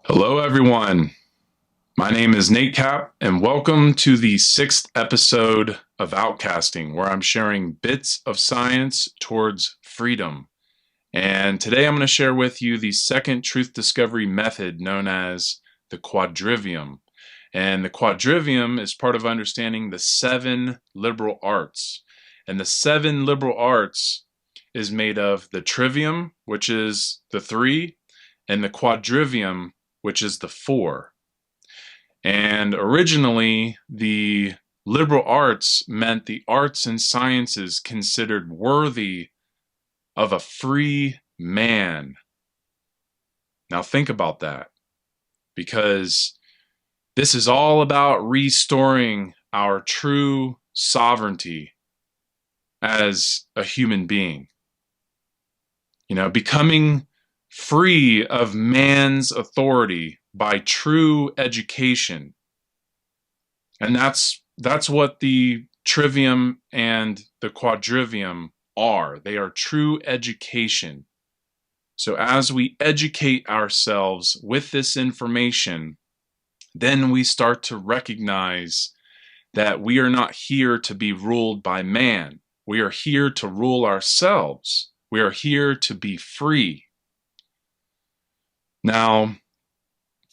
Hello, everyone. My name is Nate Kap, and welcome to the 6th episode of Outcasting, where I'm sharing bits of science towards freedom. And today I'm going to share with you the second truth discovery method known as the Quadrivium. And the Quadrivium is part of understanding the 7 liberal arts. And the 7 liberal arts is made of the Trivium, which is the 3, and the Quadrivium, which is the 4. And originally, the liberal arts meant the arts and sciences considered worthy of a free man. Now think about that, because this is all about restoring our true sovereignty as a human being. Becoming free of man's authority by true education. And that's what the Trivium and the Quadrivium are. They are true education. So as we educate ourselves with this information, then we start to recognize that we are not here to be ruled by man. We are here to rule ourselves. We are here to be free. Now,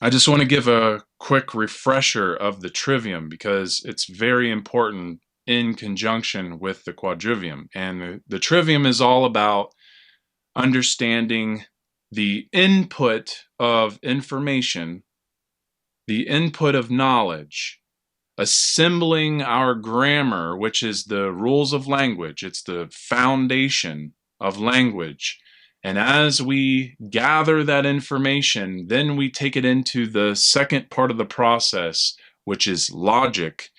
I just want to give a quick refresher of the Trivium because it's very important in conjunction with the Quadrivium. And the Trivium is all about understanding the input of information, the input of knowledge, assembling our grammar, which is the rules of language. It's the foundation of language. And as we gather that information, then we take it into the second part of the process, which is logic.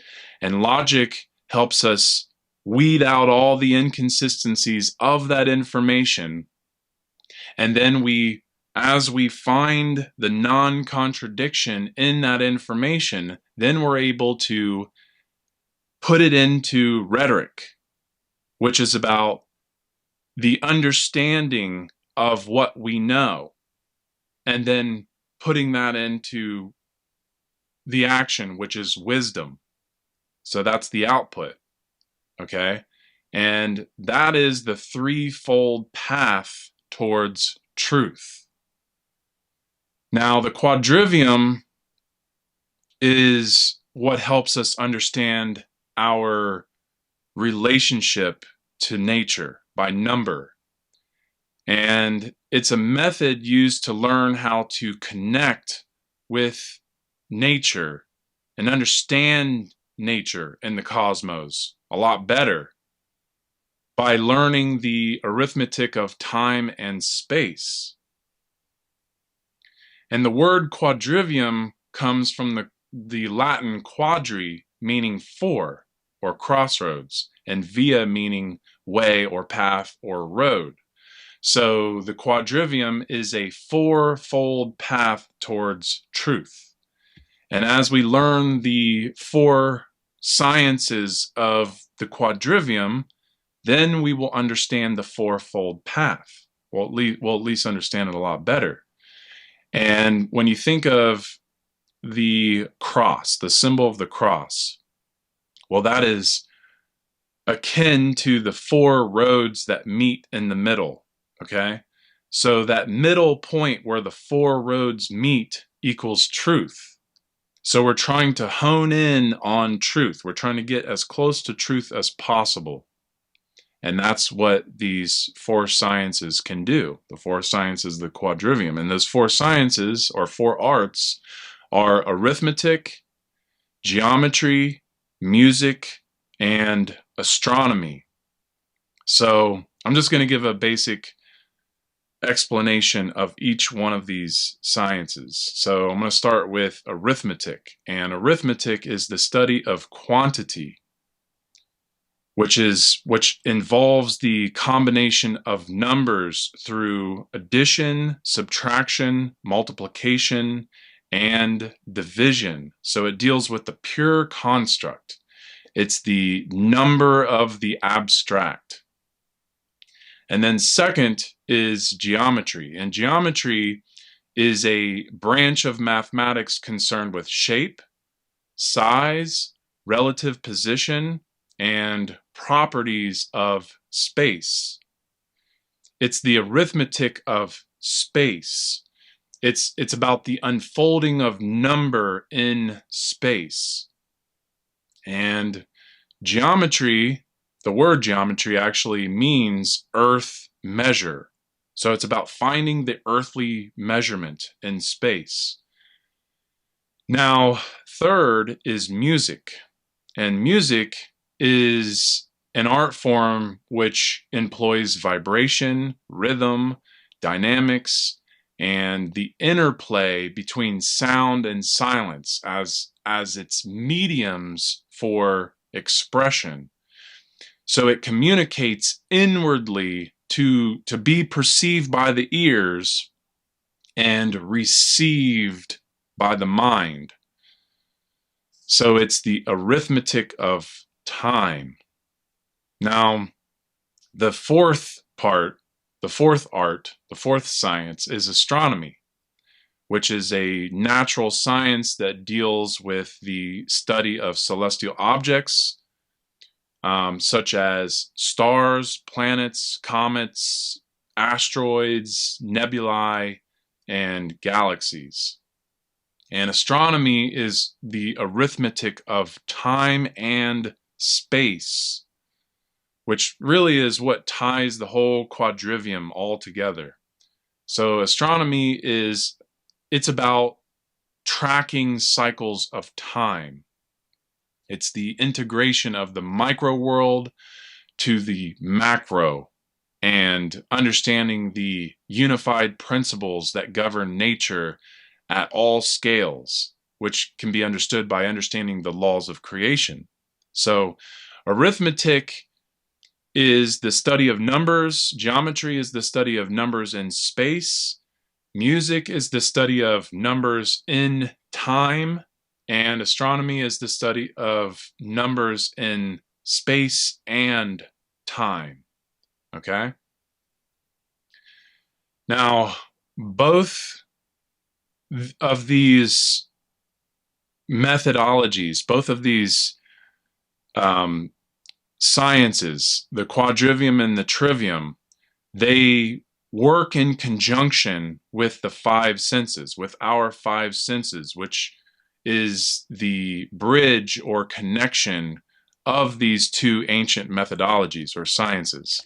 And logic helps us weed out all the inconsistencies of that information. And then as we find the non-contradiction in that information, then we're able to put it into rhetoric, which is about the understanding of what we know, and then putting that into the action, which is wisdom. So that's the output, okay? And that is the threefold path towards truth. Now, the Quadrivium is what helps us understand our relationship to nature by number. And it's a method used to learn how to connect with nature and understand nature and the cosmos a lot better by learning the arithmetic of time and space. And the word quadrivium comes from the Latin quadri, meaning 4 or crossroads, and via meaning way or path or road. So the quadrivium is a 4-fold path towards truth. And as we learn the 4 sciences of the quadrivium, then we will understand the 4-fold path. We'll at least understand it a lot better. And when you think of the cross, the symbol of the cross, well, that is akin to the 4 roads that meet in the middle, okay? So that middle point where the 4 roads meet equals truth. So we're trying to hone in on truth. We're trying to get as close to truth as possible. And that's what these 4 sciences can do. The 4 sciences, the quadrivium. And those 4 sciences, or 4 arts, are arithmetic, geometry, music, and astronomy. So I'm just going to give a basic explanation of each one of these sciences. So I'm going to start with arithmetic. And arithmetic is the study of quantity, which involves the combination of numbers through addition, subtraction, multiplication, and division. So it deals with the pure construct. It's the number of the abstract. And then second is geometry. And geometry is a branch of mathematics concerned with shape, size, relative position, and properties of space. It's the arithmetic of space. It's about the unfolding of number in space. And geometry, the word geometry actually means earth measure. So it's about finding the earthly measurement in space. Now, third is music. And music is an art form which employs vibration, rhythm, dynamics, and the interplay between sound and silence as its mediums for expression. So it communicates inwardly to be perceived by the ears and received by the mind. So it's the arithmetic of time. Now, the fourth part, the fourth art, the fourth science is astronomy, which is a natural science that deals with the study of celestial objects, such as stars, planets, comets, asteroids, nebulae, and galaxies. And astronomy is the arithmetic of time and space, which really is what ties the whole quadrivium all together. So astronomy it's about tracking cycles of time. It's the integration of the micro world to the macro and understanding the unified principles that govern nature at all scales, which can be understood by understanding the laws of creation. So arithmetic is the study of numbers, geometry is the study of numbers in space, music is the study of numbers in time, and astronomy is the study of numbers in space and time. Okay? Now, both of these methodologies, both of these sciences, the quadrivium and the trivium, they work in conjunction with the five senses, with our five senses, which is the bridge or connection of these two ancient methodologies or sciences.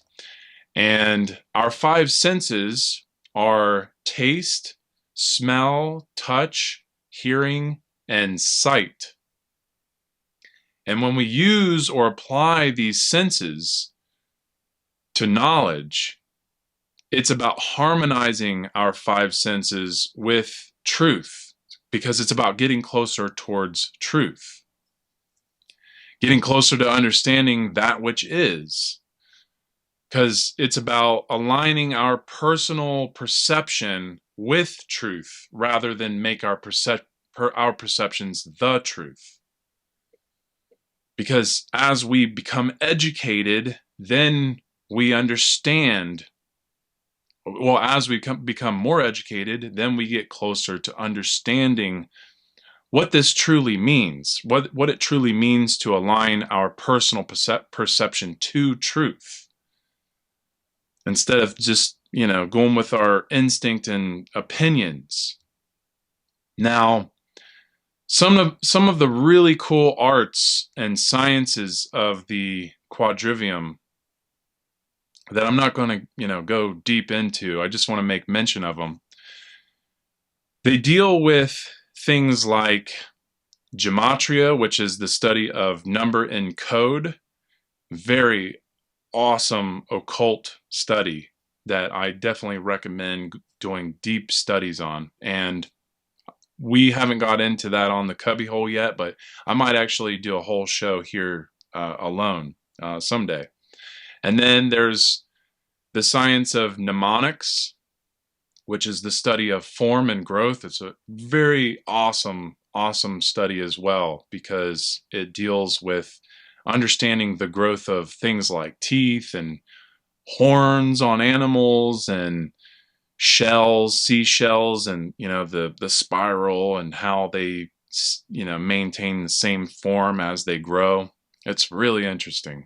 And our five senses are taste, smell, touch, hearing, and sight. And when we use or apply these senses to knowledge, it's about harmonizing our five senses with truth, because it's about getting closer towards truth, getting closer to understanding that which is, because it's about aligning our personal perception with truth rather than make our perceptions the truth. Because as we become educated, then we understand. Well, as we become more educated, then we get closer to understanding what this truly means, what it truly means to align our personal perception to truth, instead of just, going with our instinct and opinions. Now, some of the really cool arts and sciences of the quadrivium that I'm not going to, go deep into, I just want to make mention of them. They deal with things like gematria, which is the study of number in code. Very awesome occult study that I definitely recommend doing deep studies on. And we haven't got into that on the cubbyhole yet, but I might actually do a whole show here alone someday. And then there's the science of mnemonics, which is the study of form and growth. It's a very awesome study as well, because it deals with understanding the growth of things like teeth and horns on animals and shells, seashells, and the spiral and how they maintain the same form as they grow. It's really interesting.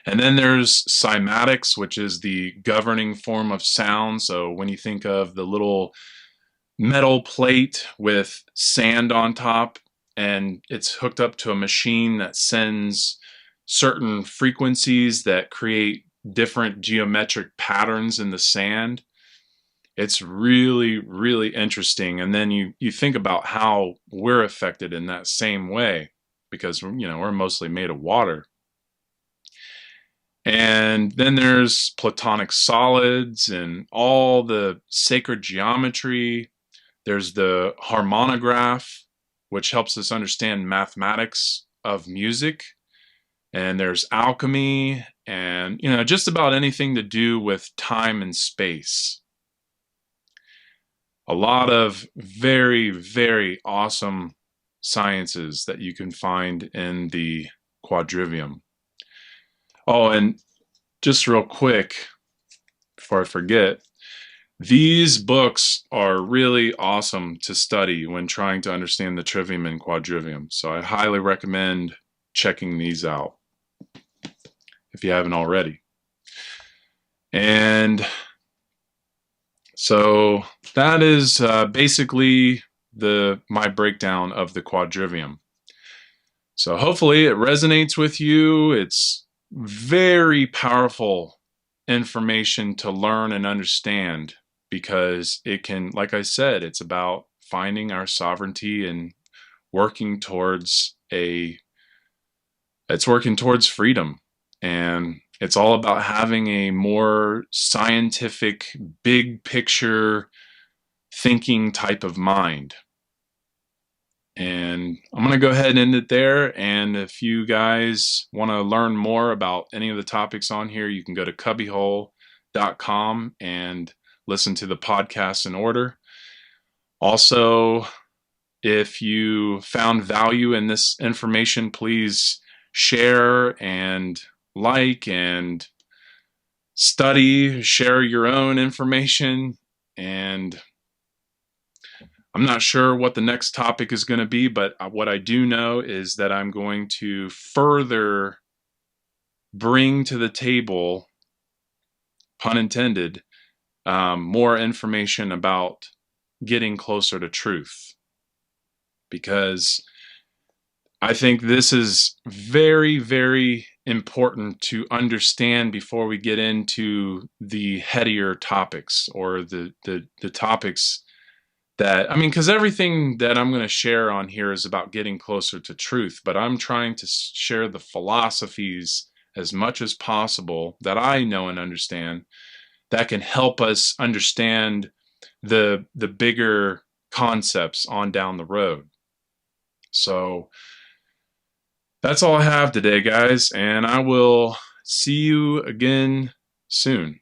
And then there's cymatics, which is the governing form of sound. So when you think of the little metal plate with sand on top, and it's hooked up to a machine that sends certain frequencies that create different geometric patterns in the sand. It's really, really interesting. And then you think about how we're affected in that same way, because we're mostly made of water. And then there's Platonic solids and all the sacred geometry. There's the harmonograph, which helps us understand mathematics of music. And there's alchemy and, just about anything to do with time and space. A lot of very, very awesome sciences that you can find in the Quadrivium. Oh, and just real quick, before I forget, these books are really awesome to study when trying to understand the Trivium and Quadrivium. So I highly recommend checking these out if you haven't already. And so that is basically my breakdown of the Quadrivium. So hopefully it resonates with you. It's very powerful information to learn and understand, because it can, like I said, it's about finding our sovereignty and working towards freedom. And it's all about having a more scientific, big picture thinking type of mind. And I'm going to go ahead and end it there. And if you guys want to learn more about any of the topics on here, you can go to cubbyhole.com and listen to the podcast in order. Also, if you found value in this information, please share and like and study, share your own information. And I'm not sure what the next topic is going to be, but what I do know is that I'm going to further bring to the table, pun intended, more information about getting closer to truth. Because I think this is very, very important to understand before we get into the headier topics, or the topics that, because everything that I'm going to share on here is about getting closer to truth, but I'm trying to share the philosophies as much as possible that I know and understand that can help us understand the bigger concepts on down the road. So that's all I have today, guys, and I will see you again soon.